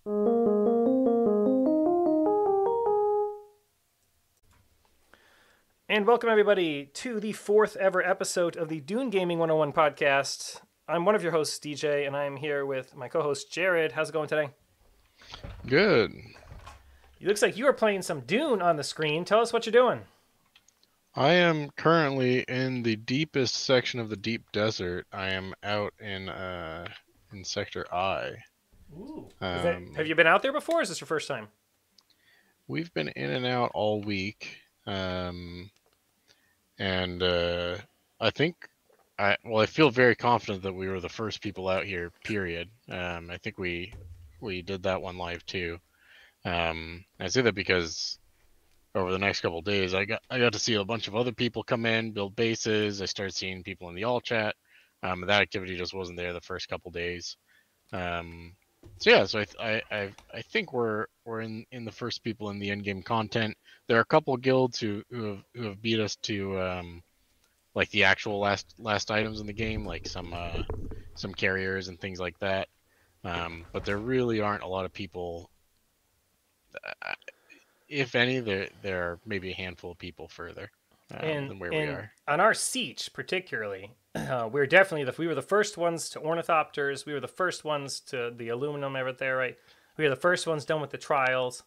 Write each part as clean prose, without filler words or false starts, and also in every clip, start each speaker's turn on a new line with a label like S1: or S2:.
S1: And welcome everybody to the fourth ever episode of the Dune Gaming 101 podcast. I'm one of your hosts, DJ, and I'm here with my co-host, Jared. How's it going today?
S2: Good.
S1: It looks like you are playing some Dune on the screen. Tell us what you're doing.
S2: I am currently in the deepest section of the deep desert. I am out in Sector I.
S1: Ooh. Have you been out there before, or is this your first time?
S2: We've been in and out all week. I think I feel very confident that we were the first people out here, period. I think we did that one live too. I say that because over the next couple of days, I got to see a bunch of other people come in, build bases. I started seeing people in the all chat. That activity just wasn't there the first couple of days. So I think we're in the first people in the end game content. There are a couple of guilds who have beat us to like the actual last items in the game, like some carriers and things like that. But there really aren't a lot of people. If any, there are maybe a handful of people further than where we are.
S1: On our siege, particularly, we're definitely we were the first ones to ornithopters. We were the first ones to the aluminum over there, right? We were the first ones done with the trials.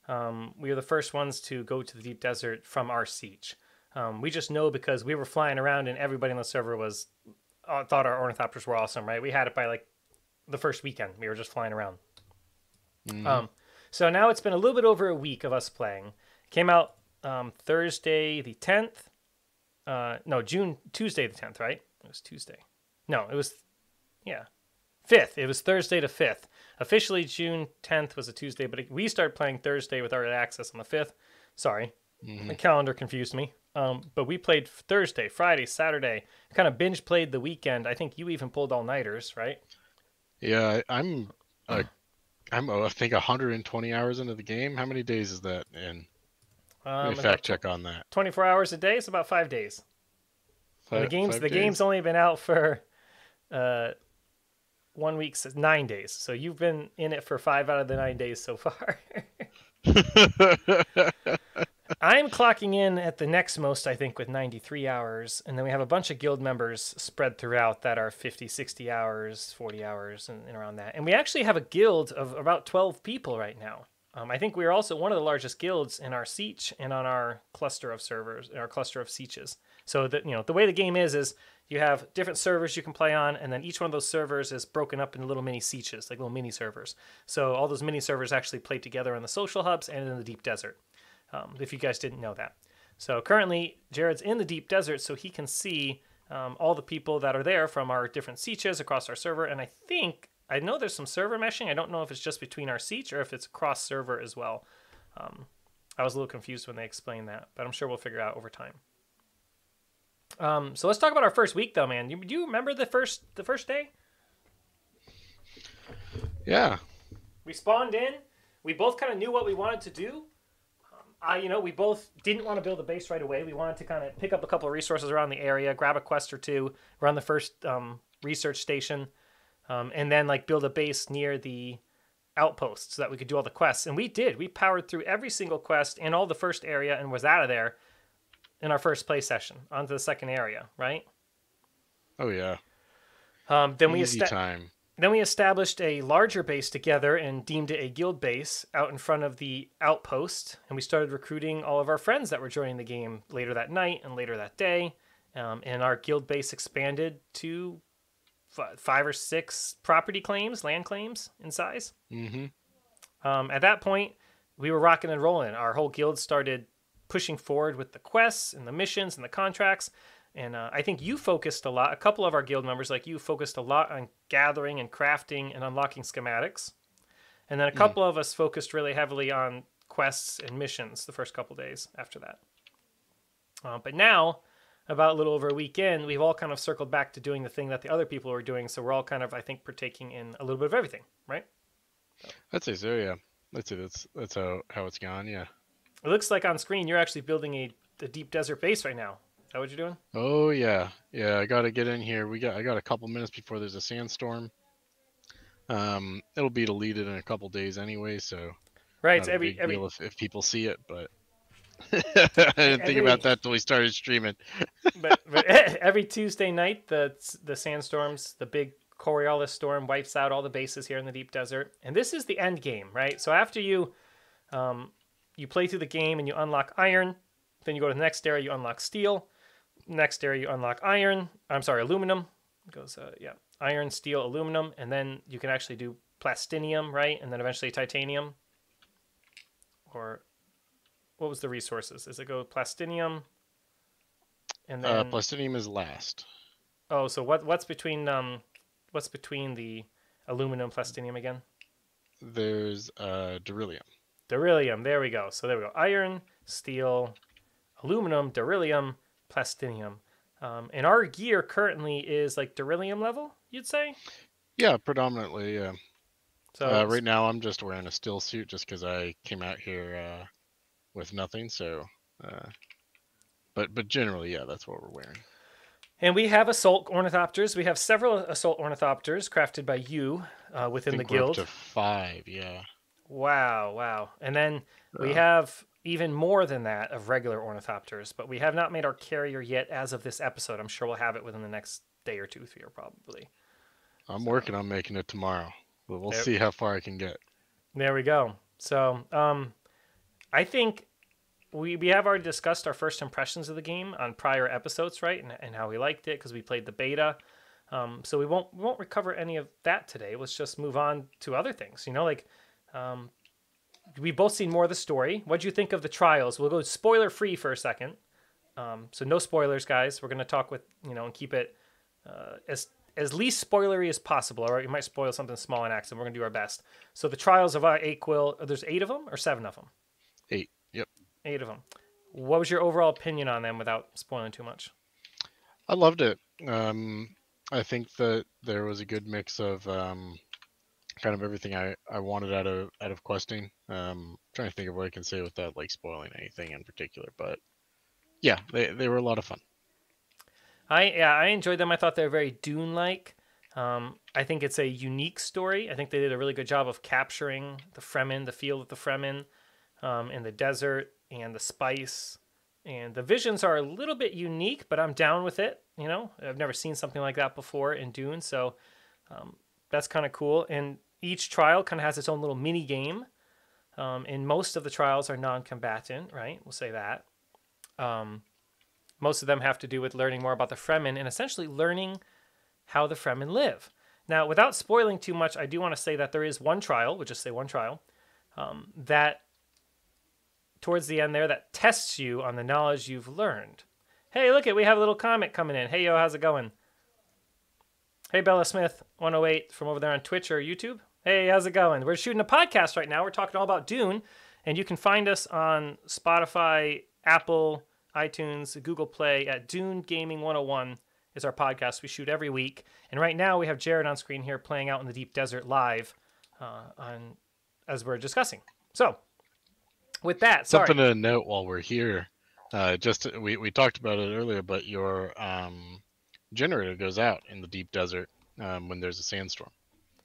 S1: We were the first ones to go to the deep desert from our siege. We just know because we were flying around and everybody on the server thought our ornithopters were awesome, right? We had it by like the first weekend. We were just flying around. Mm-hmm. So now it's been a little bit over a week of us playing. It came out Thursday the 10th. Tuesday the 10th, right? It was Tuesday. No, it was, 5th. It was Thursday the 5th. Officially, June 10th was a Tuesday, but we started playing Thursday with early access on the 5th. Sorry, The calendar confused me. But we played Thursday, Friday, Saturday. Kind of binge played the weekend. I think you even pulled all-nighters, right?
S2: Yeah, I'm I think 120 hours into the game. How many days is that in? Let me fact check on that.
S1: 24 hours a day. It's about 5 days. The game's only been out for 1 week, 9 days. So you've been in it for 5 out of the 9 days so far. I'm clocking in at the next most, I think, with 93 hours. And then we have a bunch of guild members spread throughout that are 50, 60 hours, 40 hours, and around that. And we actually have a guild of about 12 people right now. I think we're also one of the largest guilds in our siege and on our cluster of servers, our cluster of sieges. So that, the way the game is you have different servers you can play on, and then each one of those servers is broken up into little mini sieges, like little mini servers. So all those mini servers actually play together in the social hubs and in the deep desert. If you guys didn't know that. So currently, Jared's in the deep desert, so he can see all the people that are there from our different sieges across our server. And I know there's some server meshing. I don't know if it's just between our siege or if it's cross server as well. I was a little confused when they explained that, but I'm sure we'll figure it out over time. So let's talk about our first week, though, man. Do you remember the first day?
S2: Yeah.
S1: We spawned in. We both kind of knew what we wanted to do. We both didn't want to build a base right away. We wanted to kind of pick up a couple of resources around the area, grab a quest or two, run the first research station, and then build a base near the outpost so that we could do all the quests. And we did. We powered through every single quest in all the first area and was out of there in our first play session onto the second area, right?
S2: Oh yeah.
S1: Then we established a larger base together and deemed it a guild base out in front of the outpost. And we started recruiting all of our friends that were joining the game later that night and later that day. And our guild base expanded to 5 or 6 property claims, land claims in size.
S2: Mm-hmm.
S1: At that point, we were rocking and rolling. Our whole guild started pushing forward with the quests and the missions and the contracts. And I think you focused a lot, a couple of our guild members like you focused a lot on gathering and crafting and unlocking schematics. And then a couple of us focused really heavily on quests and missions the first couple days after that. But now, about a little over a week in, we've all kind of circled back to doing the thing that the other people were doing. So we're all kind of, I think, partaking in a little bit of everything, right?
S2: I'd say so, yeah. That's how it's gone, yeah.
S1: It looks like on screen you're actually building a deep desert base right now. Is that what you're doing?
S2: Oh yeah, I got to get in here. I got a couple minutes before there's a sandstorm. It'll be deleted in a couple days anyway, so
S1: Right. It's
S2: not a big deal if people see it. But I didn't think about
S1: every
S2: that till we started streaming.
S1: but every Tuesday night, the sandstorms, the big Coriolis storm wipes out all the bases here in the deep desert, and this is the end game, right? So after you play through the game and you unlock iron, then you go to the next area, you unlock steel. Next area, you unlock iron. I'm sorry, aluminum. It goes yeah, iron, steel, aluminum, and then you can actually do plastinium, right? And then eventually titanium. Or what was the resources? Does it go plastinium? And then
S2: Plastinium is last.
S1: oh, so what's between the aluminum plastinium again?
S2: There's beryllium.
S1: Beryllium. There we go. So there we go. Iron, steel, aluminum, beryllium, plastinium. And our gear currently is like beryllium level, you'd say?
S2: Yeah, predominantly. Yeah.
S1: So
S2: Right now, I'm just wearing a still suit just because I came out here with nothing. So, but generally, yeah, that's what we're wearing.
S1: and we have assault ornithopters. We have several assault ornithopters crafted by you within the
S2: I think we're up
S1: guild.
S2: to 5. Yeah.
S1: Wow, wow. And then we have even more than that of regular ornithopters, but we have not made our carrier yet as of this episode. I'm sure we'll have it within the next day or two, 3 or probably.
S2: I'm working on making it tomorrow, but we'll
S1: There,
S2: see how far I can get.
S1: there we go. So I think we have already discussed our first impressions of the game on prior episodes, right? And how we liked it because we played the beta. So we won't recover any of that today. Let's just move on to other things. You know, like we've both seen more of the story. What'd you think of the trials? We'll go spoiler free for a second. So no spoilers, guys. We're gonna talk with and keep it as least spoilery as possible. All right, we might spoil something small in accident. We're gonna do our best. So the trials of Aquil. There's 8 of them or 7 of them.
S2: 8. Yep.
S1: 8 of them. What was your overall opinion on them without spoiling too much?
S2: I loved it. I think that there was a good mix of kind of everything I wanted out of questing. Trying to think of what I can say without like spoiling anything in particular, but yeah, they were a lot of fun.
S1: I enjoyed them. I thought they were very Dune-like. I think it's a unique story. I think they did a really good job of capturing the Fremen, the feel of the Fremen, in the desert, and the spice. And the visions are a little bit unique, but I'm down with it. I've never seen something like that before in Dune, so that's kind of cool. And each trial kind of has its own little mini game. And most of the trials are non-combatant, right? We'll say that. Most of them have to do with learning more about the Fremen and essentially learning how the Fremen live. Now, without spoiling too much, I do want to say that there is one trial, we'll just say one trial, that towards the end there that tests you on the knowledge you've learned. Hey, look it, we have a little comment coming in. Hey, yo, how's it going? Hey, Bella Smith, 108 from over there on Twitch or YouTube. Hey, how's it going? We're shooting a podcast right now. We're talking all about Dune, and you can find us on Spotify, Apple, iTunes, Google Play at Dune Gaming 101 is our podcast we shoot every week. And right now we have Jared on screen here playing out in the deep desert live as we're discussing. So with that, sorry.
S2: Something to note while we're here, we talked about it earlier, but your generator goes out in the deep desert when there's a sandstorm.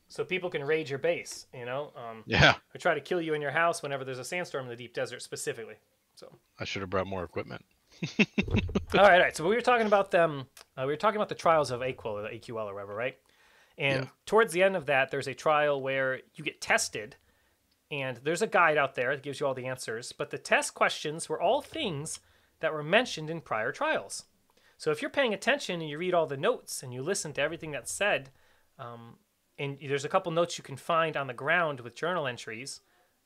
S1: So people can raid your base,
S2: Yeah.
S1: or try to kill you in your house whenever there's a sandstorm in the deep desert specifically. So
S2: I should have brought more equipment.
S1: all right. So we were talking about them. We were talking about the trials of Aquil or the AQL or whatever, right? And towards the end of that, there's a trial where you get tested, and there's a guide out there that gives you all the answers. But the test questions were all things that were mentioned in prior trials. So if you're paying attention and you read all the notes and you listen to everything that's said, and there's a couple notes you can find on the ground with journal entries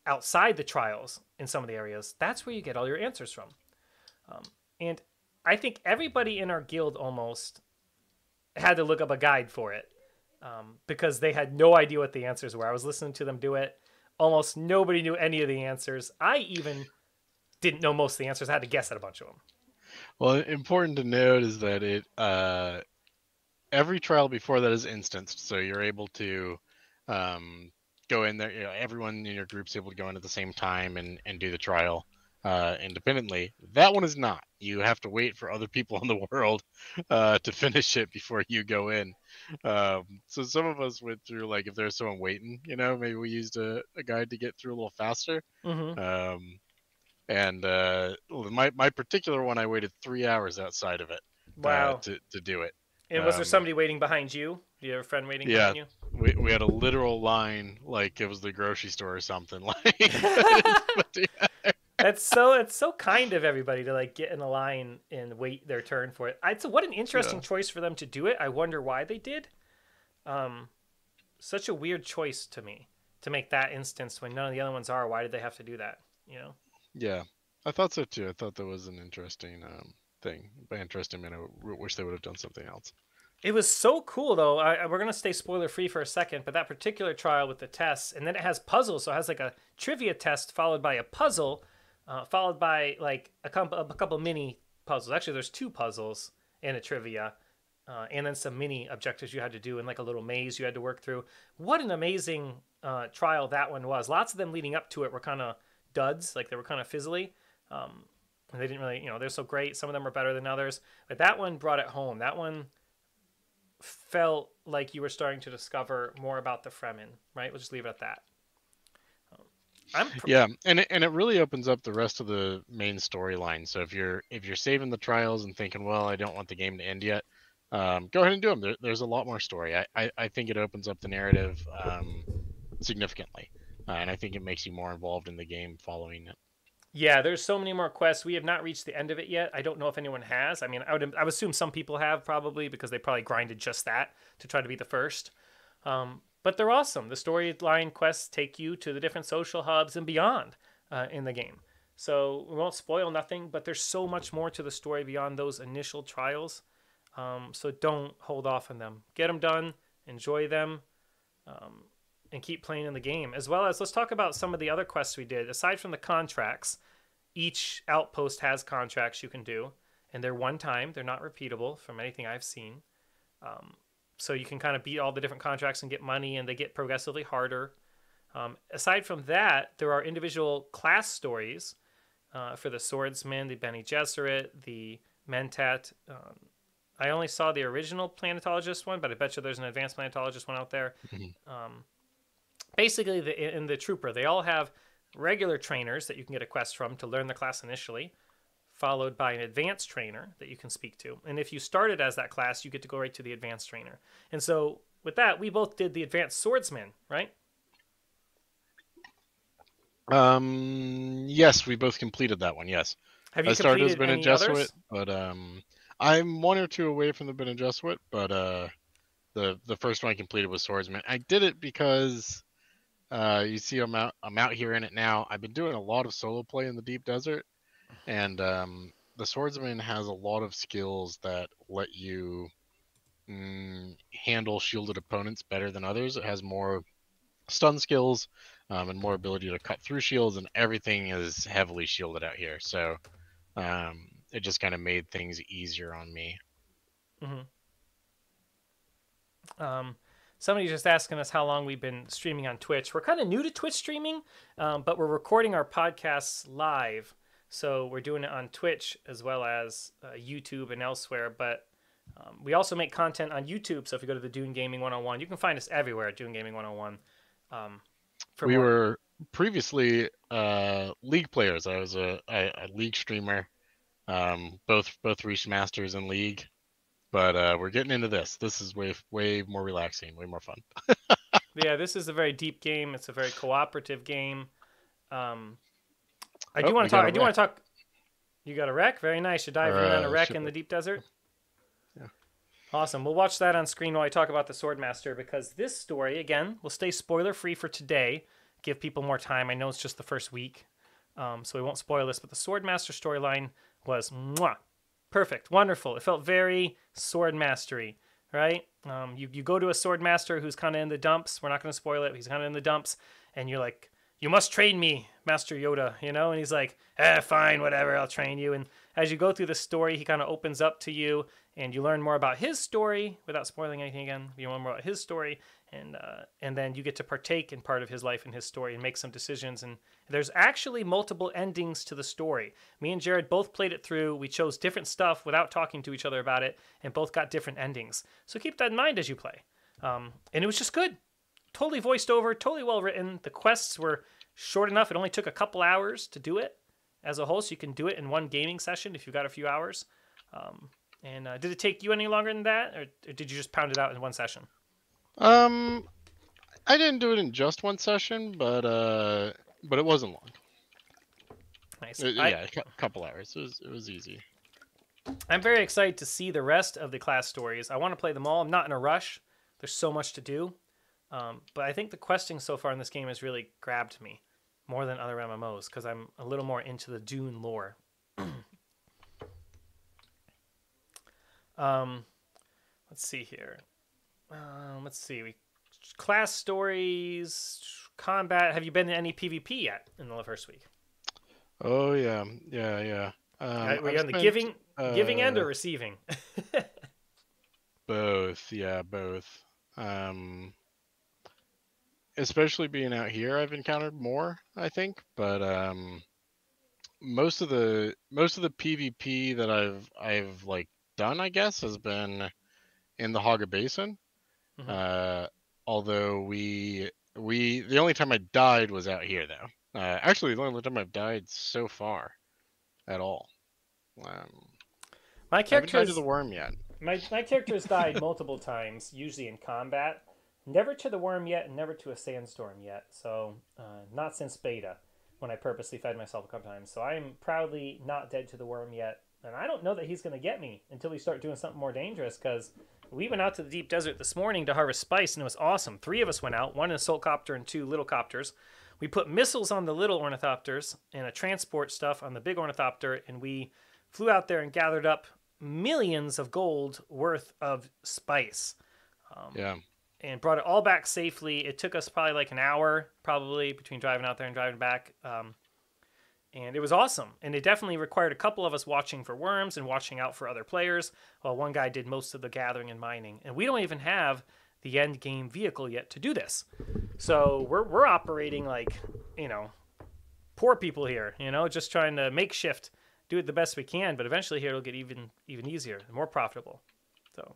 S1: outside the trials in some of the areas, that's where you get all your answers from. And I think everybody in our guild almost had to look up a guide for it because they had no idea what the answers were. I was listening to them do it. Almost nobody knew any of the answers. I even didn't know most of the answers. I had to guess at a bunch of them.
S2: Well, important to note is that it every trial before that is instanced, so you're able to go in there. Everyone in your group's able to go in at the same time and do the trial. independently. That one is not. You have to wait for other people in the world to finish it before you go in. So some of us went through, like, if there's someone waiting, maybe we used a guide to get through a little faster.
S1: Mm-hmm.
S2: Um, and my particular one, I waited 3 hours outside of it
S1: Wow.
S2: to do it.
S1: And was there
S2: Um,
S1: somebody waiting behind you? Do you have a friend waiting
S2: yeah,
S1: behind you?
S2: we had a literal line, like it was the grocery store or something. Like, but yeah.
S1: It's so kind of everybody to like get in a line and wait their turn for it. What an interesting
S2: Yeah.
S1: choice for them to do it. I wonder why they did. Um, Such a weird choice to me to make that instance when none of the other ones are. Why did they have to do that? You know.
S2: Yeah, I thought so too. I thought that was an interesting thing. By interesting, I mean, wish they would have done something else.
S1: It was so cool though. We're gonna stay spoiler free for a second, but that particular trial with the tests, and then it has puzzles. So it has like a trivia test followed by a puzzle, followed by like a couple mini puzzles. Actually, there's two puzzles and a trivia, and then some mini objectives you had to do in like a little maze you had to work through. What an amazing trial that one was. Lots of them leading up to it were kind of duds, like they were kind of fizzly. And they didn't really, they're so great. Some of them are better than others, but that one brought it home. That one felt like you were starting to discover more about the Fremen, right? We'll just leave it at that.
S2: Yeah, and it really opens up the rest of the main storyline. So if you're saving the trials and thinking, well, I don't want the game to end yet, go ahead and do them. There's a lot more story. I think it opens up the narrative significantly, and I think it makes you more involved in the game following it.
S1: Yeah, there's so many more quests. We have not reached the end of it yet. I don't know if anyone has. I mean, I would assume some people have probably because they probably grinded just that to try to be the first. But they're awesome. The storyline quests take you to the different social hubs and beyond in the game. So we won't spoil nothing, but there's so much more to the story beyond those initial trials. So don't hold off on them. Get them done, enjoy them, and keep playing in the game. As well as, let's talk about some of the other quests we did. Aside from the contracts, each outpost has contracts you can do, and they're one time. They're not repeatable from anything I've seen. So you can kind of beat all the different contracts and get money, and they get progressively harder. Aside from that, there are individual class stories for the swordsman, the Bene Gesserit, the Mentat. I only saw the original planetologist one, but I bet you there's an advanced planetologist one out there. Basically, the trooper, they all have regular trainers that you can get a quest from to learn the class initially, followed by an advanced trainer that you can speak to. And if you started as that class, you get to go right to the advanced trainer. And so with that, we both did the advanced swordsman, right?
S2: Yes, we both completed that one. Yes,
S1: Have
S2: I
S1: you
S2: started as
S1: completed
S2: Bene
S1: any
S2: Gesserit,
S1: others?
S2: but I'm one or two away from the Bene Gesserit. But the first one I completed was Swordsman. I did it because you see, I'm out here in it now. I've been doing a lot of solo play in the deep desert, and the Swordsman has a lot of skills that let you handle shielded opponents better than others. It has more stun skills and more ability to cut through shields, and everything is heavily shielded out here. So it just kind of made things easier on me.
S1: Mm-hmm. Somebody's just asking us how long we've been streaming on Twitch. We're kind of new to Twitch streaming, but we're recording our podcasts live. So we're doing it on Twitch as well as YouTube and elsewhere. But we also make content on YouTube. So if you go to the Dune Gaming 101, you can find us everywhere at Dune Gaming 101.
S2: We were previously League players. I was a League streamer. Both reached Masters in League. But we're getting into this. This is way more relaxing, way more fun.
S1: Yeah, this is a very deep game. It's a very cooperative game. I do want to talk. I do want to talk. You got a wreck? Very nice. You're diving in on a wreck in the deep desert.
S2: Yeah.
S1: Awesome. We'll watch that on screen while I talk about the Swordmaster, because this story, again, will stay spoiler free for today. Give people more time. I know it's just the first week, so we won't spoil this. But the Swordmaster storyline was perfect, wonderful. It felt very sword mastery, right? You go to a sword master who's kind of in the dumps. We're not going to spoil it. He's kind of in the dumps, and you're like, "You must train me, Master Yoda," And he's like, "Fine, whatever, I'll train you." And as you go through the story, he kind of opens up to you, and you learn more about his story without spoiling anything again. You learn more about his story, and then you get to partake in part of his life and his story and make some decisions. And there's actually multiple endings to the story. Me and Jared both played it through. We chose different stuff without talking to each other about it, and both got different endings. So keep that in mind as you play. And it was just good, totally voiced over, totally well written. The quests were short enough; it only took a couple hours to do it as a whole, so you can do it in one gaming session if you've got a few hours. And did it take you any longer than that, or did you just pound it out in one session?
S2: Um, I didn't do it in just one session, but it wasn't long.
S1: Nice.
S2: Yeah, a couple hours. It was easy.
S1: I'm very excited to see the rest of the class stories. I want to play them all. I'm not in a rush. There's so much to do. But I think the questing so far in this game has really grabbed me more than other MMOs because I'm a little more into the Dune lore. Let's see here. Let's see. Class stories, combat. Have you been in any PvP yet in the first week?
S2: Oh yeah, yeah.
S1: Were you on the giving end or receiving?
S2: Both, yeah, both. Especially being out here, I've encountered more, I think. But most of the PvP that I've like done, I guess, has been in the Haga Basin. Mm-hmm. Although the only time I died was out here though. Actually, the only time I've died so far at all.
S1: My character
S2: I haven't died to the worm yet.
S1: My character has died multiple times, usually in combat. Never to the worm yet, and never to a sandstorm yet. So, not since beta, when I purposely fed myself a couple times. So I am proudly not dead to the worm yet. And I don't know that he's going to get me until we start doing something more dangerous, because we went out to the deep desert this morning to harvest spice, and it was awesome. 3 of us went out, 1 in a assault copter and 2 little copters. We put missiles on the little ornithopters and a transport stuff on the big ornithopter, and we flew out there and gathered up millions of gold worth of spice.
S2: Yeah.
S1: And brought it all back safely. It took us probably like an hour, probably, between driving out there and driving back. And it was awesome. And it definitely required a couple of us watching for worms and watching out for other players, while one guy did most of the gathering and mining. And we don't even have the end game vehicle yet to do this. So we're operating like, poor people here, just trying to makeshift, do it the best we can. But eventually here it'll get even easier and more profitable. So...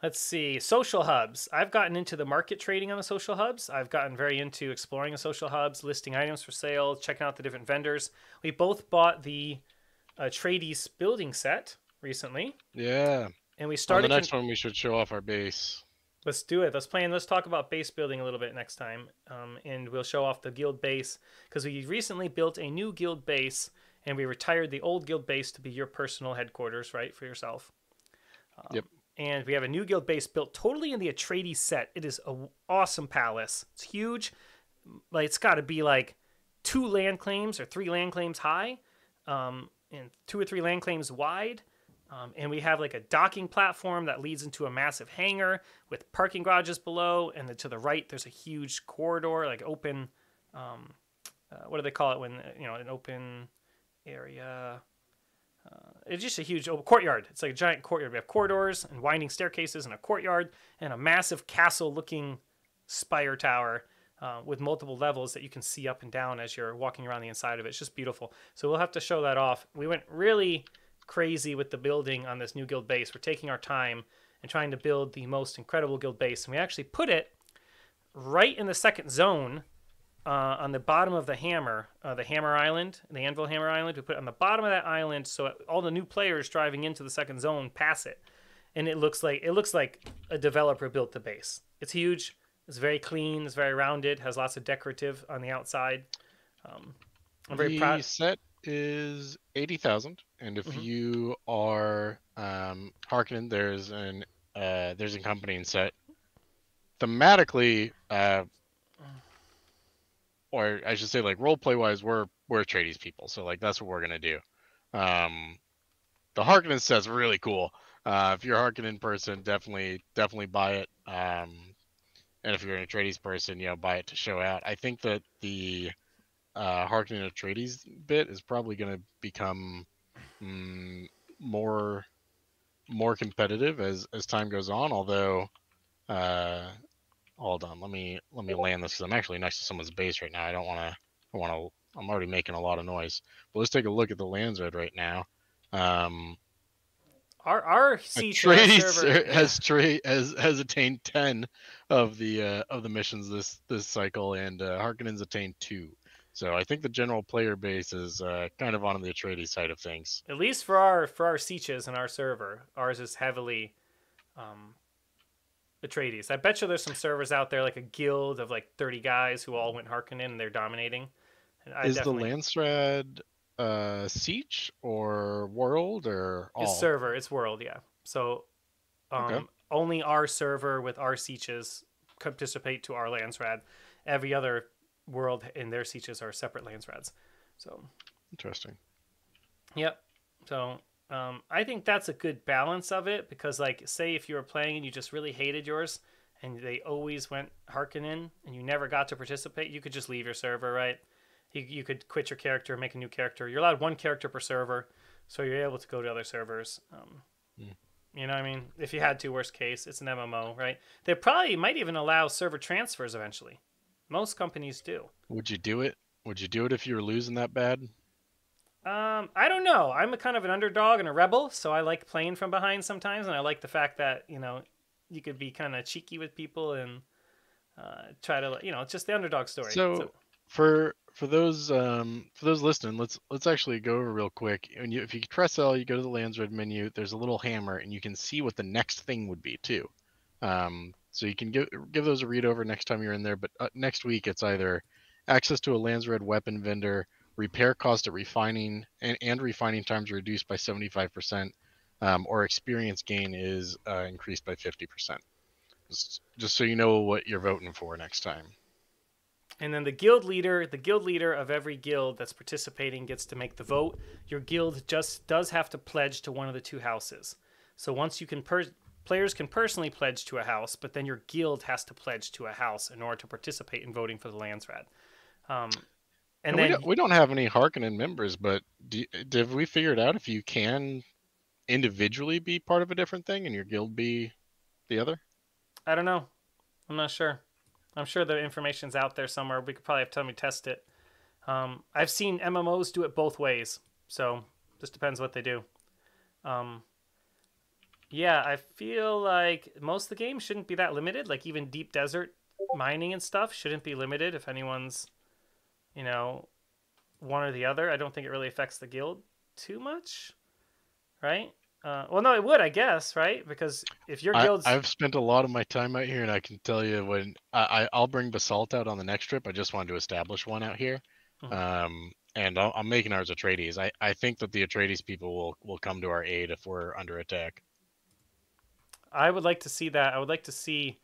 S1: let's see. Social hubs. I've gotten into the market trading on the social hubs. I've gotten very into exploring the social hubs, listing items for sale, checking out the different vendors. We both bought the Trades building set recently.
S2: Yeah.
S1: And we started...
S2: On the next one, we should show off our base.
S1: Let's do it. Let's talk about base building a little bit next time. And we'll show off the guild base, because we recently built a new guild base, and we retired the old guild base to be your personal headquarters, right, for yourself.
S2: Yep.
S1: And we have a new guild base built totally in the Atreides set. It is an awesome palace. It's huge. Like, it's got to be like 2 land claims or 3 land claims high, and 2 or 3 land claims wide. And we have like a docking platform that leads into a massive hangar with parking garages below. And to the right, there's a huge corridor, like open. What do they call it when an open area? It's just a huge courtyard. It's like a giant courtyard. We have corridors and winding staircases and a courtyard and a massive castle-looking spire tower with multiple levels that you can see up and down as you're walking around the inside of it. It's just beautiful. So we'll have to show that off. We went really crazy with the building on this new guild base. We're taking our time and trying to build the most incredible guild base. And we actually put it right in the second zone, on the bottom of the hammer island, the anvil hammer island. We put it on the bottom of that island so all the new players driving into the second zone pass it, and it looks like a developer built the base. It's huge. It's very clean. It's very rounded. Has lots of decorative on the outside. I'm very proud.
S2: The set is 80,000, and if you are Harkonnen, there's an accompanying set. Thematically, or I should say, like, roleplay wise, we're Atreides people, so like that's what we're gonna do. The Harkonnen set's really cool. If you're a Harkonnen person, definitely buy it. And if you're an Atreides person, buy it to show out. I think that the Harkonnen Atreides bit is probably gonna become more more competitive as time goes on. Although, uh, hold on, let me land this because I'm actually next to someone's base right now. I don't want to. I want to. I'm already making a lot of noise. But let's take a look at the lands red right now. Um,
S1: Our siege and our
S2: Atreides
S1: server, yeah.
S2: has attained 10 of the missions this cycle, and Harkonnen's attained 2. So I think the general player base is kind of on the Atreides side of things.
S1: At least for our sieges and our server, ours is heavily um, Atreides. I bet you there's some servers out there like a guild of like 30 guys who all went Harkonnen and they're dominating. And I
S2: Is the
S1: definitely
S2: Landsrad Siege or World or
S1: is
S2: all?
S1: server. It's world, yeah. So
S2: Okay,
S1: only our server with our sieges participate to our Landsrad. Every other world in their sieges are separate Landsrads. So
S2: interesting.
S1: yep. So I think that's a good balance of it because, like, say if you were playing and you just really hated yours, and they always went Harkonnen, and you never got to participate, you could just leave your server, right? You could quit your character, make a new character. You're allowed one character per server, so you're able to go to other servers.
S2: Hmm.
S1: You know what I mean? If you had to, worst case, it's an MMO, right? They probably might even allow server transfers eventually. Most companies do.
S2: Would you do it? Would you do it if you were losing that bad?
S1: I don't know. I'm a kind of an underdog and a rebel, so I like playing from behind sometimes, and I like the fact that you could be kind of cheeky with people and try to it's just the underdog story. So
S2: So for those listening, let's actually go over real quick. And if you press L, you go to the lands red menu. There's a little hammer, and you can see what the next thing would be too. So you can give those a read over next time you're in there. But next week, it's either access to a lands red weapon vendor, repair cost at refining, and refining times reduced by 75%, or experience gain is increased by 50%. Just so you know what you're voting for next time.
S1: and then the guild leader of every guild that's participating gets to make the vote. Your guild just does have to pledge to one of the two houses. So once you can players can personally pledge to a house, but then your guild has to pledge to a house in order to participate in voting for the Landsrad. Um, and
S2: And
S1: then
S2: we don't have any Harkonnen members, but have we figured out if you can individually be part of a different thing and your guild be the other?
S1: I don't know. I'm not sure. I'm sure the information's out there somewhere. We could probably have Tommy test it. I've seen MMOs do it both ways, so just depends what they do. Um, yeah, I feel like most of the games shouldn't be that limited. Like even deep desert mining and stuff shouldn't be limited if anyone's, you know, one or the other. I don't think it really affects the guild too much, right? Well, no, it would, I guess, right? Because if your guild's
S2: I've spent a lot of my time out here, and I can tell you when I'll bring basalt out on the next trip. I just wanted to establish one out here,
S1: Mhm.
S2: and I'm making ours Atreides. I think that the Atreides people will come to our aid if we're under attack.
S1: I would like to see that. I would like to see.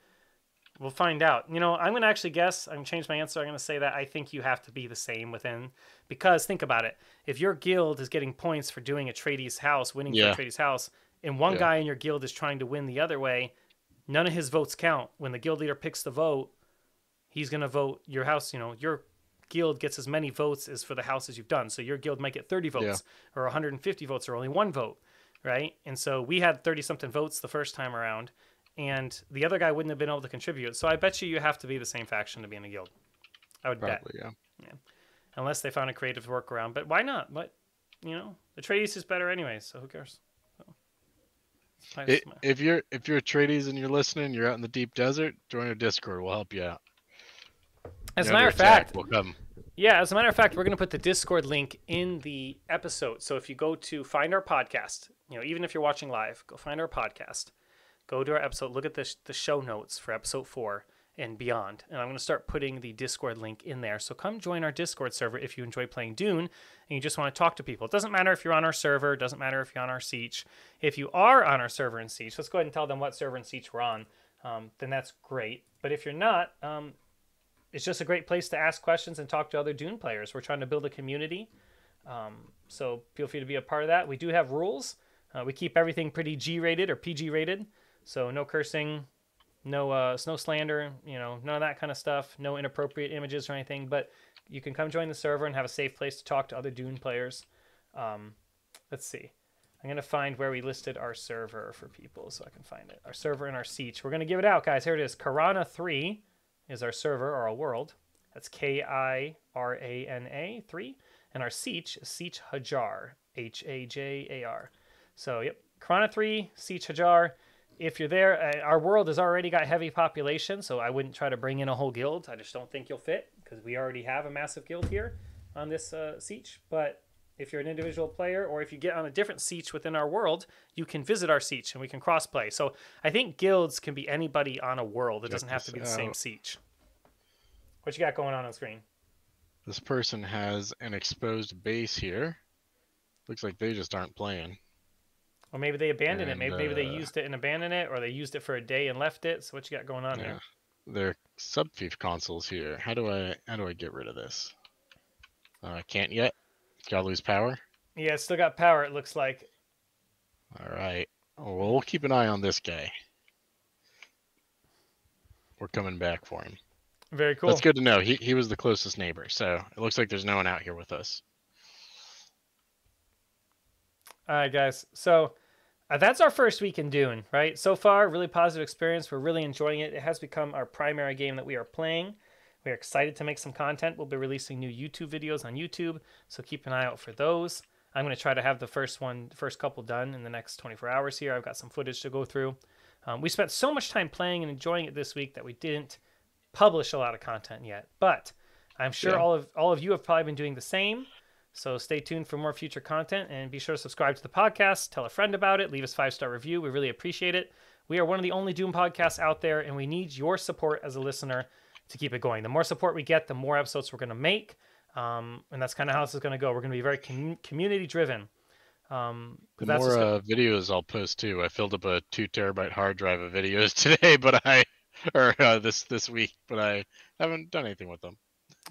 S1: We'll find out. I'm going to actually guess. I'm going to change my answer. I'm going to say that I think you have to be the same within. Because think about it. If your guild is getting points for doing Atreides' house, winning for
S2: Yeah,
S1: Atreides' house, and one
S2: yeah,
S1: guy in your guild is trying to win the other way, none of his votes count. When the guild leader picks the vote, he's going to vote your house. Your guild gets as many votes as for the houses you've done. So your guild might get 30
S2: yeah.
S1: votes or 150 votes or only one vote, right? And so we had 30 something votes the first time around, and the other guy wouldn't have been able to contribute. So I bet you have to be the same faction to be in a guild. I would bet.
S2: Probably, yeah.
S1: Yeah. Unless they found a creative workaround. But why not? But, the Atreides is better anyway, so who cares? So,
S2: If you're Atreides and you're listening, you're out in the deep desert, join our Discord. We'll help you out.
S1: as
S2: You're
S1: a matter
S2: under
S1: of
S2: attack.
S1: fact,
S2: We'll come.
S1: yeah, as a matter of fact, we're going to put the Discord link in the episode. So if you go to find our podcast, even if you're watching live, go find our podcast, go to our episode, look at the show notes for episode 4 and beyond. And I'm going to start putting the Discord link in there. So come join our Discord server if you enjoy playing Dune and you just want to talk to people. It doesn't matter if you're on our server. It doesn't matter if you're on our Siege. If you are on our server in Siege, let's go ahead and tell them what server in Siege we're on. Then that's great. But if you're not, it's just a great place to ask questions and talk to other Dune players. We're trying to build a community. So feel free to be a part of that. We do have rules. We keep everything pretty G-rated or PG-rated. So no cursing, no slander, none of that kind of stuff. No inappropriate images or anything. But you can come join the server and have a safe place to talk to other Dune players. Let's see. I'm going to find where we listed our server for people so I can find it. Our server and our siege. We're going to give it out, guys. Here it is. Karana 3 is our server or our world. That's Kirana 3. And our siege is Siege Hajar, Hajar. So, yep, Karana 3, Siege Hajar. If you're there, our world has already got heavy population, so I wouldn't try to bring in a whole guild. I just don't think you'll fit because we already have a massive guild here on this siege. But if you're an individual player or if you get on a different siege within our world, you can visit our siege and we can cross-play. So I think guilds can be anybody on a world. It doesn't have to be the same siege. What you got going on screen?
S2: This person has an exposed base here. Looks like they just aren't playing.
S1: Or maybe they abandoned it. Maybe they used it and abandoned it, or they used it for a day and left it. So what you got going on there?
S2: They're sub-fief consoles here. How do I get rid of this? I can't yet. Gotta lose power.
S1: Yeah, it's still got power. It looks like.
S2: All right. Well, we'll keep an eye on this guy. We're coming back for him.
S1: Very cool.
S2: That's good to know. He was the closest neighbor, so it looks like there's no one out here with us.
S1: All right, guys. So that's our first week in Dune, right? So far, really positive experience. We're really enjoying it. It has become our primary game that we are playing. We're excited to make some content. We'll be releasing new YouTube videos on YouTube, so keep an eye out for those. I'm going to try to have the first couple done in the next 24 hours here. I've got some footage to go through. We spent so much time playing and enjoying it this week that we didn't publish a lot of content yet, but I'm sure all of you have probably been doing the same. So stay tuned for more future content and be sure to subscribe to the podcast, tell a friend about it, leave us a 5-star review. We really appreciate it. We are one of the only Doom podcasts out there, and we need your support as a listener to keep it going. The more support we get, the more episodes we're going to make. And that's kind of how this is going to go. We're going to be very community driven.
S2: The more videos I'll post too. I filled up a 2 terabyte hard drive of videos today, this week, but I haven't done anything with them.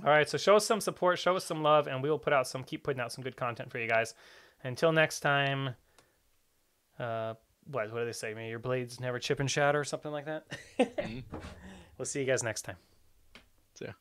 S1: All right, so show us some support, show us some love, and we will keep putting out some good content for you guys. Until next time, what do they say? May your blades never chip and shatter or something like that. We'll see you guys next time.
S2: Yeah.